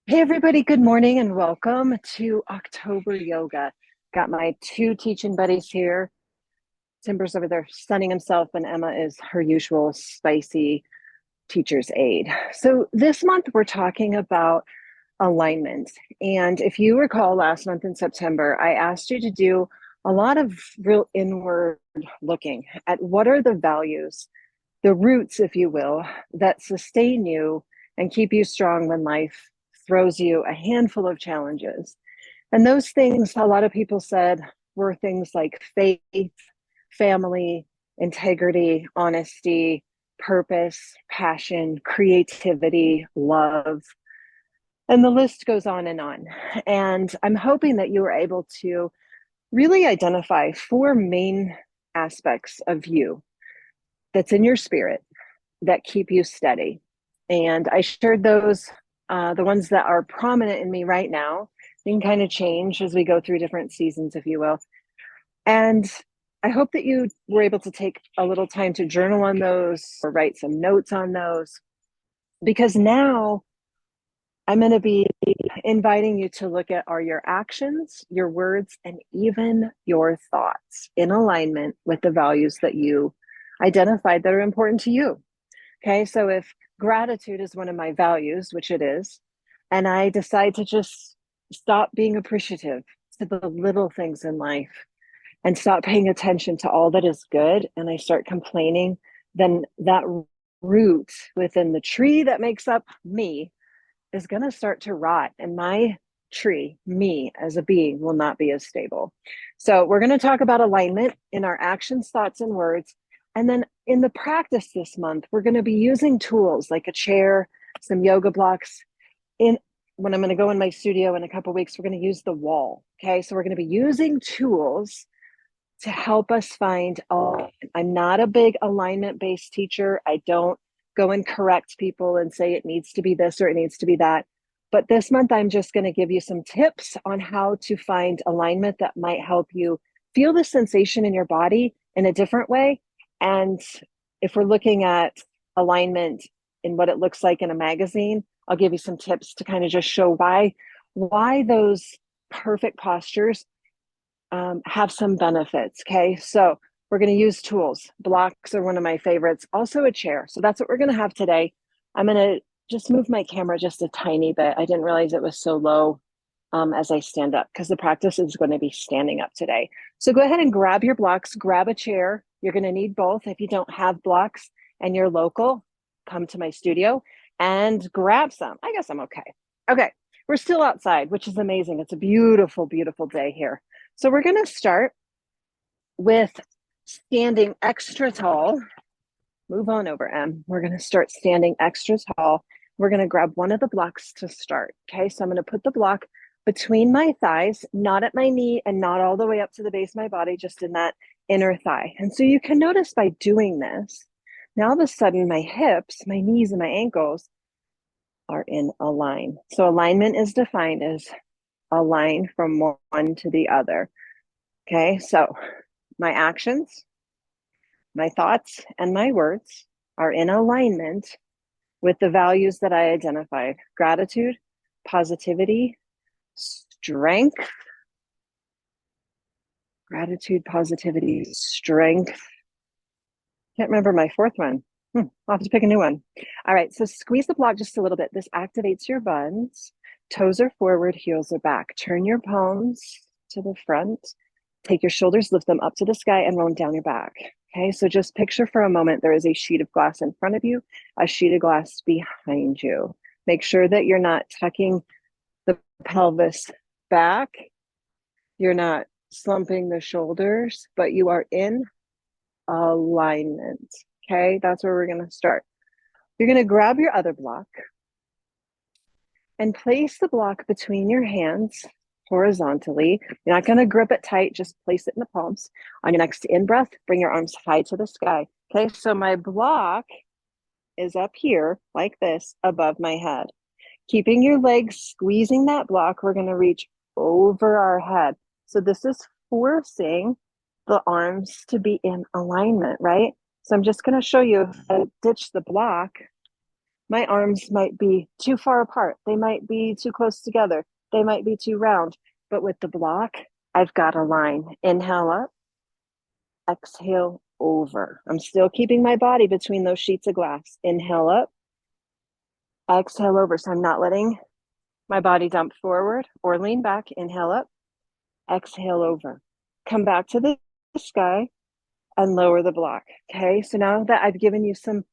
Hey everybody, good morning and welcome to October Yoga. Got my two teaching buddies here. Timber's over there sunning himself, and Emma is her usual spicy teacher's aide. So this month we're talking about alignment. And if you recall, last month in September, I asked you to do a lot of real inward looking at what are the values, the roots, if you will, that sustain you and keep you strong when life throws you a handful of challenges. And those things, a lot of people said, were things like faith, family, integrity, honesty, purpose, passion, creativity, love. And the list goes on and on. And I'm hoping that you were able to really identify four main aspects of you that's in your spirit that keep you steady. And I shared those, the ones that are prominent in me right now. They can kind of change as we go through different seasons, if you will. And I hope that you were able to take a little time to journal on those or write some notes on those, because now I'm going to be inviting you to look at are your actions, your words, and even your thoughts in alignment with the values that you identified that are important to you. Okay, so if gratitude is one of my values, which it is, and I decide to just stop being appreciative to the little things in life and stop paying attention to all that is good, and I start complaining, then that root within the tree that makes up me is going to start to rot, and my tree, me as a being, will not be as stable. So we're going to talk about alignment in our actions, thoughts, and words. And then in the practice this month, we're going to be using tools like a chair, some yoga blocks. When I'm going to go in my studio in a couple of weeks, we're going to use the wall. Okay, so we're going to be using tools to help us find. I'm not a big alignment-based teacher. I don't go and correct people and say it needs to be this or it needs to be that. But this month, I'm just going to give you some tips on how to find alignment that might help you feel the sensation in your body in a different way. And if we're looking at alignment in what it looks like in a magazine, I'll give you some tips to kind of just show why those perfect postures have some benefits. Okay, so we're going to use tools. Blocks are one of my favorites. Also a chair. So that's what we're going to have today. I'm going to just move my camera just a tiny bit. I didn't realize it was so low as I stand up, because the practice is going to be standing up today. So go ahead and grab your blocks, grab a chair. You're going to need both. If you don't have blocks and you're local, come to my studio and grab some. I guess I'm okay. Okay, we're still outside, which is amazing. It's a beautiful, beautiful day here. So we're going to start with standing extra tall. Move on over, Em. We're going to start standing extra tall. We're going to grab one of the blocks to start. Okay, so I'm going to put the block between my thighs, not at my knee and not all the way up to the base of my body, just in that inner thigh. And so you can notice by doing this, now all of a sudden my hips, my knees, and my ankles are in a line. So alignment is defined as a line from one to the other. Okay, so my actions, my thoughts, and my words are in alignment with the values that I identified: gratitude, positivity, strength. Gratitude, positivity, strength. Can't remember my fourth one. I'll have to pick a new one. All right, so squeeze the block just a little bit. This activates your buns. Toes are forward, heels are back. Turn your palms to the front. Take your shoulders, lift them up to the sky, and roll them down your back. Okay, so just picture for a moment there is a sheet of glass in front of you, a sheet of glass behind you. Make sure that you're not tucking the pelvis back. You're not slumping the shoulders, but you are in alignment. Okay, that's where we're going to start. You're going to grab your other block and place the block between your hands horizontally. You're not going to grip it tight, just place it in the palms. On your next in-breath, bring your arms high to the sky. Okay, so my block is up here like this above my head. Keeping your legs squeezing that block, we're going to reach over our head. So this is forcing the arms to be in alignment, right? So I'm just going to show you how to ditch the block My arms might be too far apart. They might be too close together. They might be too round. But with the block, I've got a line. Inhale up, exhale over. I'm still keeping my body between those sheets of glass. Inhale up, exhale over. So I'm not letting my body dump forward or lean back. Inhale up, exhale over. Come back to the sky and lower the block. Okay, so now that I've given you some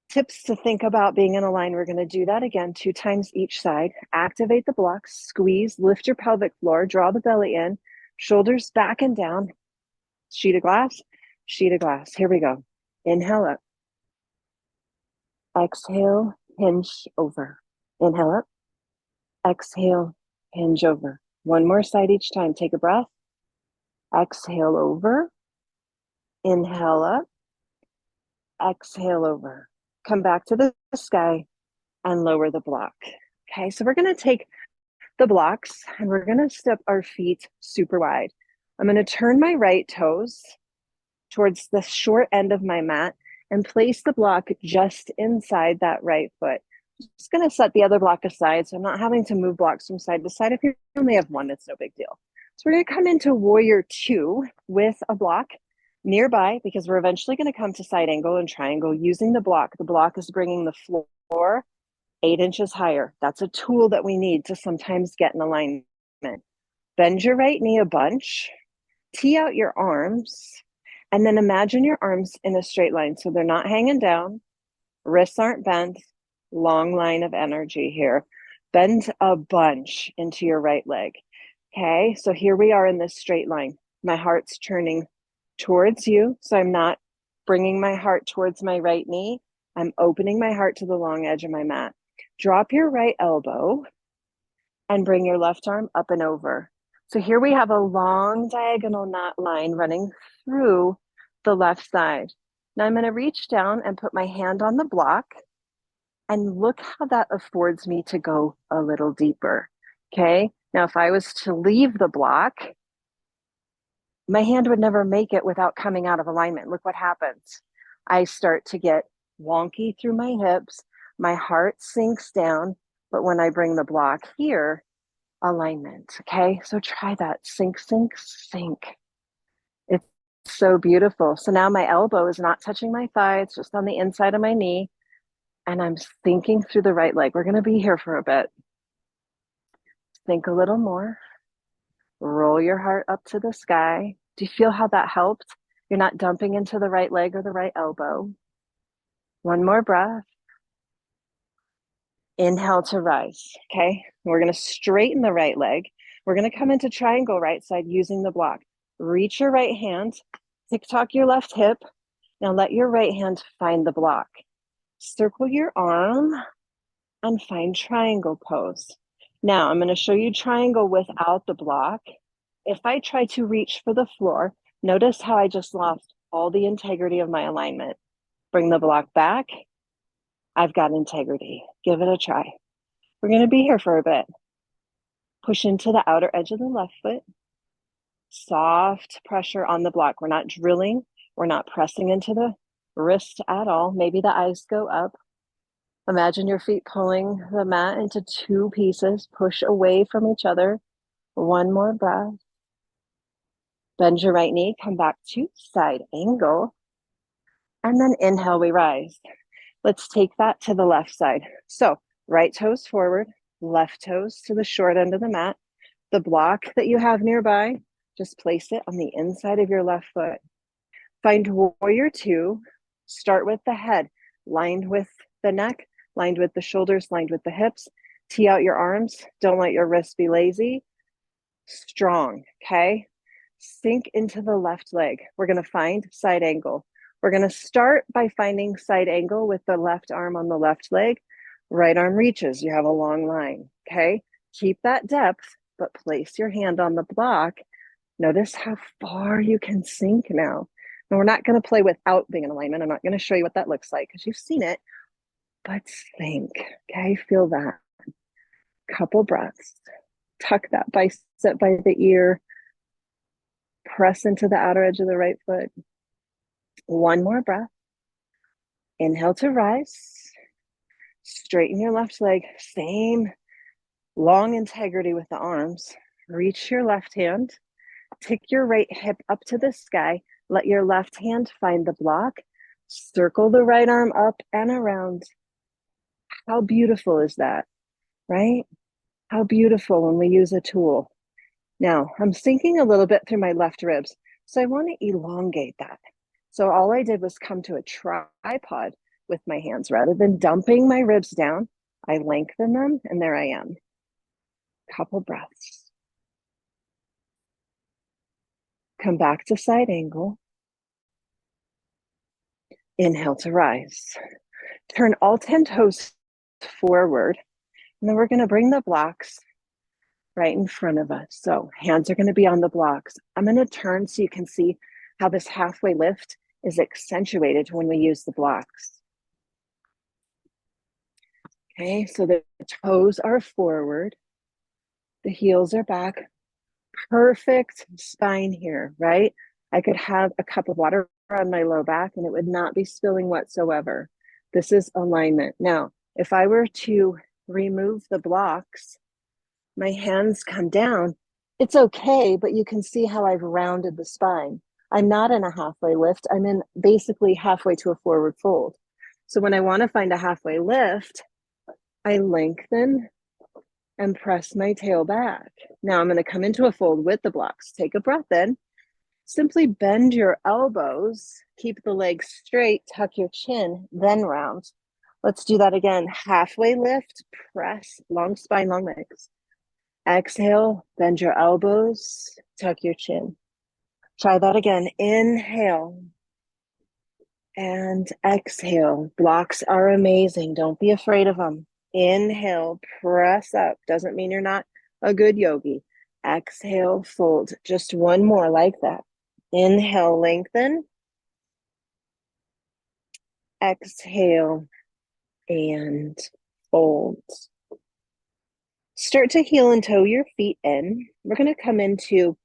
tips to think about being in a line, we're going to do that again 2 times each side. Activate the blocks, squeeze, lift your pelvic floor, draw the belly in, shoulders back and down, sheet of glass, sheet of glass. Here we go. Inhale up, exhale, hinge over. Inhale up, exhale, hinge over. One more side each time. Take a breath. Exhale over. Inhale up, exhale over. Come back to the sky and lower the block. Okay, so we're going to take the blocks and we're going to step our feet super wide. I'm going to turn my right toes towards the short end of my mat and place the block just inside that right foot. I'm just going to set the other block aside so I'm not having to move blocks from side to side. If you only have one, it's no big deal. So we're going to come into warrior 2 with a block nearby because we're eventually going to come to side angle and triangle using the block. The block is bringing the floor 8 inches higher. That's a tool that we need to sometimes get in alignment. Bend your right knee a bunch, tee out your arms, and then imagine your arms in a straight line. So they're not hanging down, wrists aren't bent, long line of energy here. Bend a bunch into your right leg. Okay, so here we are in this straight line. My heart's turning towards you, so I'm not bringing my heart towards my right knee. I'm opening my heart to the long edge of my mat. Drop your right elbow and bring your left arm up and over. So here we have a long diagonal knot line running through the left side. Now I'm going to reach down and put my hand on the block and look how that affords me to go a little deeper. Okay, now if I was to leave the block, my hand would never make it without coming out of alignment. Look what happens. I start to get wonky through my hips. My heart sinks down. But when I bring the block here, alignment. Okay, so try that. Sink, sink, sink. It's so beautiful. So now my elbow is not touching my thigh. It's just on the inside of my knee. And I'm sinking through the right leg. We're going to be here for a bit. Think a little more. Roll your heart up to the sky. Do you feel how that helped? You're not dumping into the right leg or the right elbow. One more breath. Inhale to rise. Okay, we're going to straighten the right leg. We're going to come into triangle right side using the block. Reach your right hand, tick-tock your left hip. Now let your right hand find the block. Circle your arm and find triangle pose. Now I'm going to show you triangle without the block. If I try to reach for the floor, notice how I just lost all the integrity of my alignment. Bring the block back. I've got integrity. Give it a try. We're going to be here for a bit. Push into the outer edge of the left foot. Soft pressure on the block. We're not drilling. We're not pressing into the wrist at all. Maybe the eyes go up. Imagine your feet pulling the mat into 2 pieces. Push away from each other. One more breath. Bend your right knee. Come back to side angle. And then inhale, we rise. Let's take that to the left side. So right toes forward, left toes to the short end of the mat. The block that you have nearby, just place it on the inside of your left foot. Find warrior 2. Start with the head, lined with the neck, lined with the shoulders, lined with the hips. Tee out your arms. Don't let your wrists be lazy. Strong, okay? Sink into the left leg. We're going to find side angle. We're going to start by finding side angle with the left arm on the left leg. Right arm reaches. You have a long line, okay? Keep that depth, but place your hand on the block. Notice how far you can sink now. And we're not going to play without being in alignment. I'm not going to show you what that looks like because you've seen it, but sink, okay? Feel that. Couple breaths. Tuck that bicep by the ear. Press into the outer edge of the right foot. One more breath. Inhale to rise. Straighten your left leg, same long integrity with the arms. Reach your left hand, tick your right hip up to the sky. Let your left hand find the block. Circle the right arm up and around. How beautiful is that, right? How beautiful when we use a tool. Now, I'm sinking a little bit through my left ribs, so I want to elongate that. So all I did was come to a tripod with my hands. Rather than dumping my ribs down, I lengthen them, and there I am. Couple breaths. Come back to side angle. Inhale to rise. Turn all 10 toes forward, and then we're going to bring the blocks right in front of us. So hands are going to be on the blocks. I'm going to turn so you can see how this halfway lift is accentuated when we use the blocks. Okay, so the toes are forward, the heels are back. Perfect spine here, right? I could have a cup of water on my low back and it would not be spilling whatsoever. This is alignment. Now, if I were to remove the blocks, my hands come down, it's okay, but you can see how I've rounded the spine. I'm not in a halfway lift. I'm in basically halfway to a forward fold. So when I want to find a halfway lift, I lengthen and press my tail back. Now I'm going to come into a fold with the blocks. Take a breath in. Simply bend your elbows, keep the legs straight, tuck your chin, then round. Let's do that again. Halfway lift, press, long spine, long legs. Exhale, bend your elbows, tuck your chin. Try that again. Inhale and exhale. Blocks are amazing. Don't be afraid of them. Inhale, press up. Doesn't mean you're not a good yogi. Exhale, fold. Just one more like that. Inhale, lengthen. Exhale and fold. Start to heel and toe your feet in. We're going to come into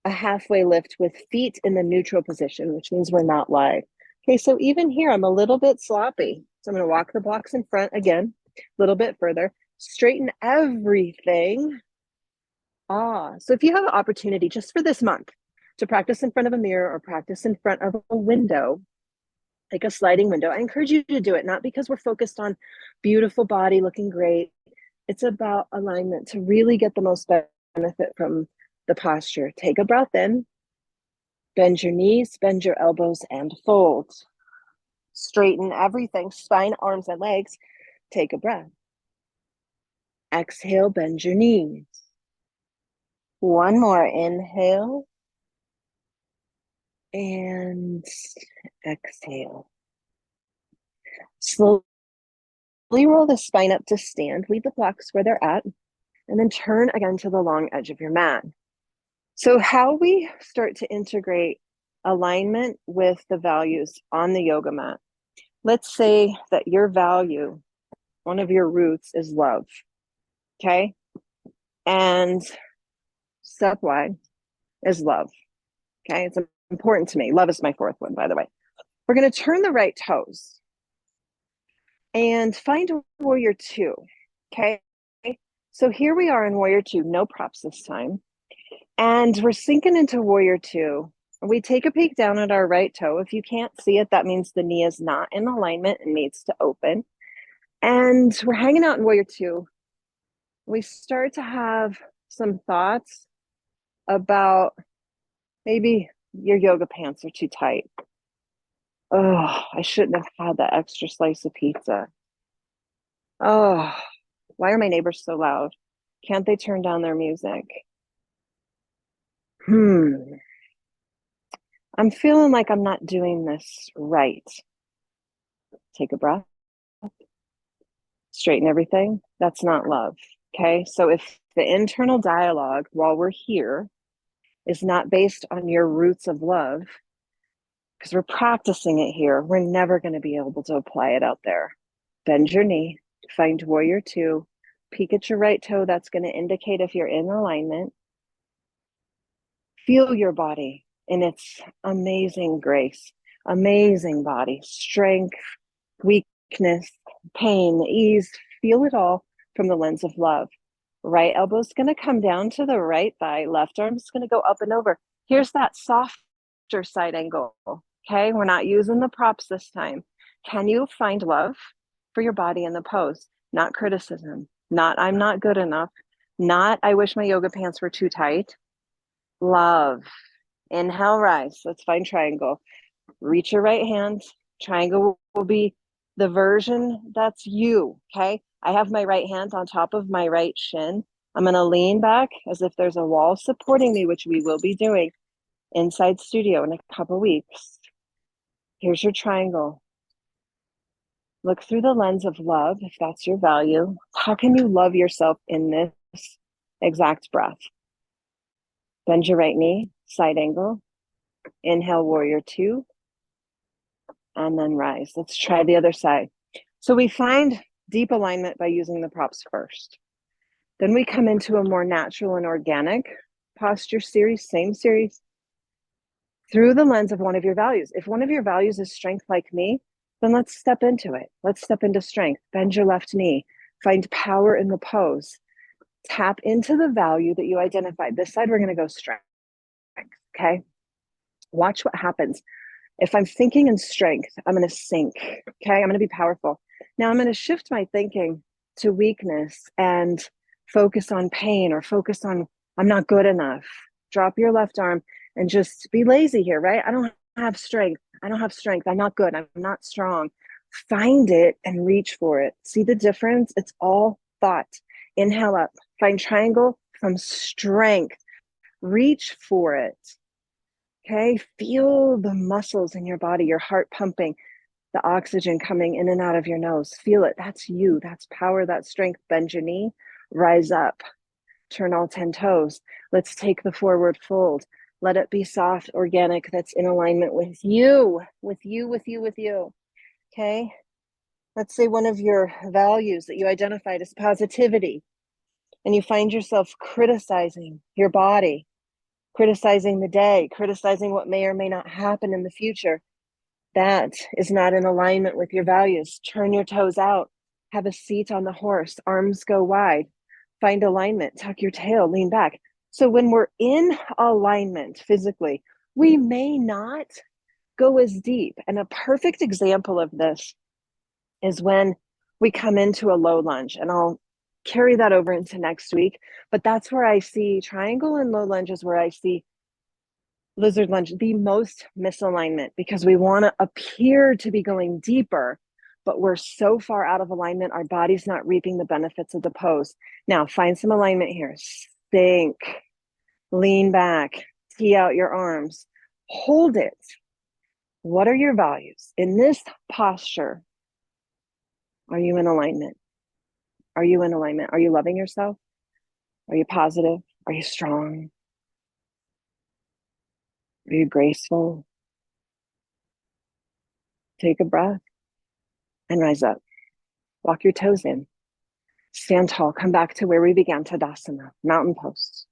a halfway lift with feet in the neutral position, which means we're not live. Okay, so even here, I'm a little bit sloppy. So I'm going to walk the blocks in front again, a little bit further. Straighten everything. So if you have an opportunity just for this month to practice in front of a mirror or practice in front of a window, like a sliding window, I encourage you to do it, not because we're focused on beautiful body looking great. It's about alignment to really get the most benefit from the posture. Take a breath in, bend your knees, bend your elbows, and fold. Straighten everything, spine, arms, and legs. Take a breath. Exhale, bend your knees. One more, inhale. And exhale. Slowly roll the spine up to stand. Leave the blocks where they're at. And then turn again to the long edge of your mat. So how we start to integrate alignment with the values on the yoga mat. Let's say that your value, one of your roots is love, okay? And step Y is love, okay? It's important to me. Love is my fourth one, by the way. We're going to turn the right toes and find warrior two, okay? So here we are in warrior two, no props this time. And we're sinking into warrior two. We take a peek down at our right toe. If you can't see it, that means the knee is not in alignment and needs to open. And we're hanging out in warrior two. We start to have some thoughts about maybe your yoga pants are too tight. Oh, I shouldn't have had that extra slice of pizza. Oh, why are my neighbors so loud? Can't they turn down their music? I'm feeling like I'm not doing this right. Take a breath. Straighten everything. That's not love. Okay. So if the internal dialogue while we're here is not based on your roots of love, because we're practicing it here, we're never going to be able to apply it out there. Bend your knee, find warrior two, peek at your right toe. That's going to indicate if you're in alignment. Feel your body in its amazing grace, amazing body, strength, weakness, weakness, pain, ease, feel it all from the lens of love. Right elbow's going to come down to the right thigh. Left arm's going to go up and over. Here's that softer side angle. Okay, we're not using the props this time. Can you find love for your body in the pose? Not criticism, not I'm not good enough, not I wish my yoga pants were too tight. Love. Inhale, rise. Let's find triangle. Reach your right hand. Triangle will be the version that's you, okay? I have my right hand on top of my right shin. I'm going to lean back as if there's a wall supporting me, which we will be doing inside studio in a couple weeks. Here's your triangle. Look through the lens of love, if that's your value. How can you love yourself in this exact breath? Bend your right knee, side angle. Inhale, warrior two. And then rise. Let's try the other side. So we find deep alignment by using the props first. Then we come into a more natural and organic posture series, same series, through the lens of one of your values. If one of your values is strength like me, then let's step into it. Let's step into strength. Bend your left knee. Find power in the pose. Tap into the value that you identified. This side, we're going to go strength. Okay? Watch what happens. If I'm thinking in strength, I'm going to sink. Okay? I'm going to be powerful. Now I'm going to shift my thinking to weakness and focus on pain or focus on I'm not good enough. Drop your left arm and just be lazy here, right? I don't have strength. I don't have strength. I'm not good. I'm not strong. Find it and reach for it. See the difference? It's all thought. Inhale up. Find triangle from strength. Reach for it. Okay? Feel the muscles in your body, your heart pumping, the oxygen coming in and out of your nose. Feel it. That's you. That's power. That's strength. Bend your knee. Rise up. Turn all 10 toes. Let's take the forward fold. Let it be soft, organic, that's in alignment with you, with you, with you, with you. Okay? Let's say one of your values that you identified is positivity, and you find yourself criticizing your body, criticizing the day, criticizing what may or may not happen in the future. That is not in alignment with your values. Turn your toes out. Have a seat on the horse. Arms go wide. Find alignment. Tuck your tail. Lean back. So when we're in alignment physically, we may not go as deep. And a perfect example of this is when we come into a low lunge. And I'll carry that over into next week. But that's where I see triangle and low lunge is where I see lizard lunge the most misalignment, because we want to appear to be going deeper, but we're so far out of alignment, our body's not reaping the benefits of the pose. Now, find some alignment here. Sink, lean back, tee out your arms, hold it. What are your values? In this posture, are you in alignment? Are you in alignment? Are you loving yourself? Are you positive? Are you strong? Are you graceful? Take a breath and rise up. Walk your toes in. Stand tall. Come back to where we began, Tadasana, mountain pose.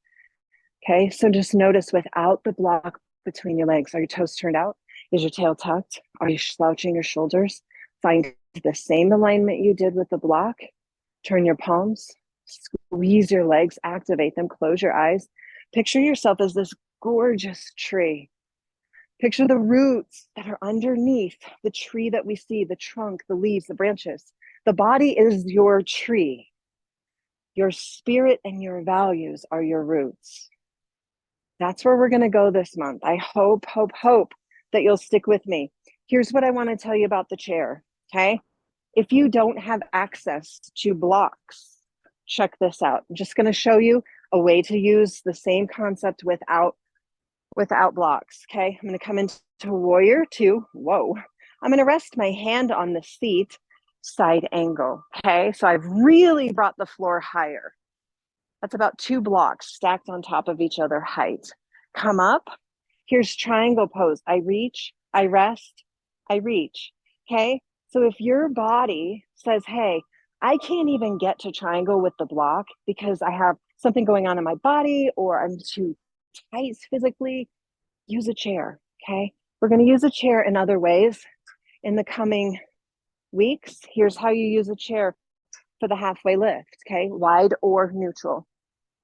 Okay, so just notice without the block between your legs. Are your toes turned out? Is your tail tucked? Are you slouching your shoulders? Find the same alignment you did with the block. Turn your palms. Squeeze your legs. Activate them. Close your eyes. Picture yourself as this gorgeous tree. Picture the roots that are underneath the tree that we see, the trunk, the leaves, the branches. The body is your tree. Your spirit and your values are your roots. That's where we're going to go this month. I hope that you'll stick with me. Here's what I want to tell you about the chair, okay? If you don't have access to blocks, check this out. I'm just going to show you a way to use the same concept without blocks, okay? I'm going to come into warrior two. Whoa. I'm going to rest my hand on the seat, side angle, okay? So I've really brought the floor higher. That's about 2 blocks stacked on top of each other height. Come up. Here's triangle pose. I reach, I rest, I reach, okay? So if your body says, hey, I can't even get to triangle with the block because I have something going on in my body or I'm too tight physically, use a chair, okay? We're going to use a chair in other ways in the coming weeks, here's how you use a chair for the halfway lift, okay? Wide or neutral.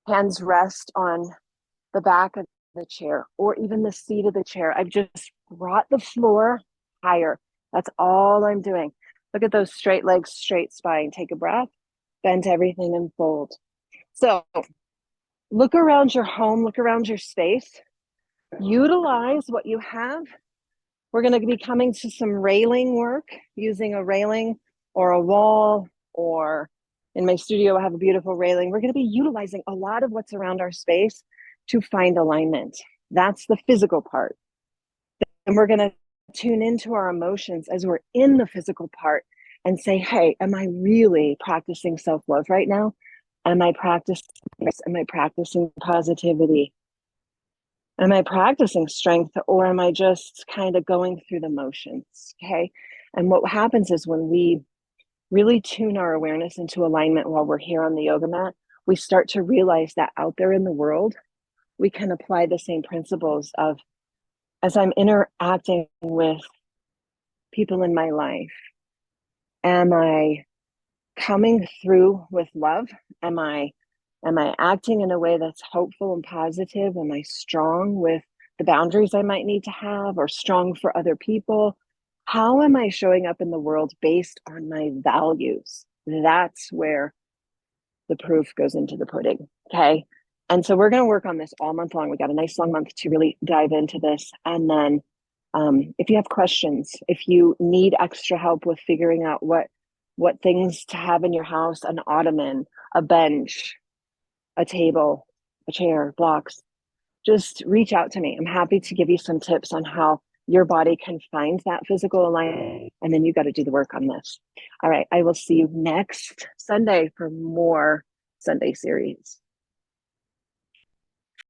Hands rest on the back of the chair or even the seat of the chair. I've just brought the floor higher. That's all I'm doing. Look at those straight legs, straight spine. Take a breath, bend everything and fold. So look around your home, look around your space. Utilize what you have. We're going to be coming to some railing work, using a railing or a wall, or in my studio, I have a beautiful railing. We're going to be utilizing a lot of what's around our space to find alignment. That's the physical part. And we're going to tune into our emotions as we're in the physical part and say, hey, am I really practicing self-love right now? Am I practicing this? Am I practicing positivity? Am I practicing strength, or am I just kind of going through the motions? Okay. And what happens is when we really tune our awareness into alignment while we're here on the yoga mat, we start to realize that out there in the world, we can apply the same principles of, as I'm interacting with people in my life, am I coming through with love? Am I acting in a way that's hopeful and positive? Am I strong with the boundaries I might need to have, or strong for other people? How am I showing up in the world based on my values? That's where the proof goes into the pudding. Okay. And so we're going to work on this all month long. We got a nice long month to really dive into this. And then if you have questions, if you need extra help with figuring out what things to have in your house, an ottoman, a bench, a table, a chair, blocks, just reach out to me. I'm happy to give you some tips on how your body can find that physical alignment. And then you got to do the work on this. All right. I will see you next Sunday for more Sunday series.